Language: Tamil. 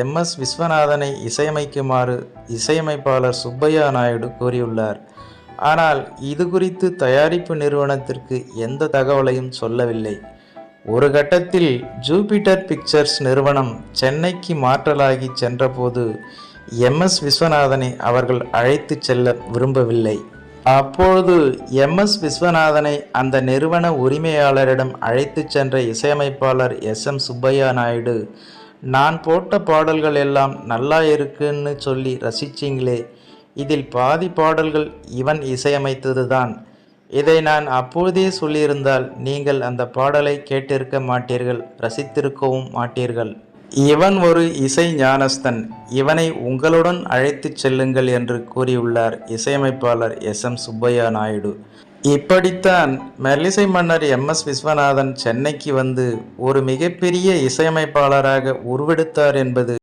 எம்.எஸ். விஸ்வநாதனை இசையமைக்குமாறு இசையமைப்பாளர் சுப்பையா நாயுடு கூறியுள்ளார். ஆனால் இது குறித்து தயாரிப்பு நிறுவனத்திற்கு எந்த தகவலையும் சொல்லவில்லை. ஒரு கட்டத்தில் ஜூபிட்டர் பிக்சர்ஸ் நிறுவனம் சென்னைக்கு மாற்றலாகி சென்றபோது எம்.எஸ். விஸ்வநாதனை அவர்கள் அழைத்து செல்ல விரும்பவில்லை. அப்பொழுது எம்.எஸ். விஸ்வநாதனை அந்த நிறுவன உரிமையாளரிடம் அழைத்து சென்ற இசையமைப்பாளர் எஸ்.எம். சுப்பையா நாயுடு, நான் போட்ட பாடல்கள் எல்லாம் நல்லா இருக்குன்னு சொல்லி ரசிச்சிங்களே, இதில் பாதி பாடல்கள் இவன் இசையமைத்தது தான். இதை நான் அப்போதே சொல்லியிருந்தால் நீங்கள் அந்த பாடலை கேட்டிருக்க மாட்டீர்கள், ரசித்திருக்கவும் மாட்டீர்கள். இவன் ஒரு இசை ஞானஸ்தன், இவனை உங்களுடன் அழைத்து செல்லுங்கள் என்று கூறியுள்ளார் இசையமைப்பாளர் எஸ்.எம். சுப்பையா நாயுடு. இப்படித்தான் மெல்லிசை மன்னர் எம்.எஸ். விஸ்வநாதன் சென்னைக்கு வந்து ஒரு மிகப்பெரிய இசையமைப்பாளராக உருவெடுத்தார் என்பது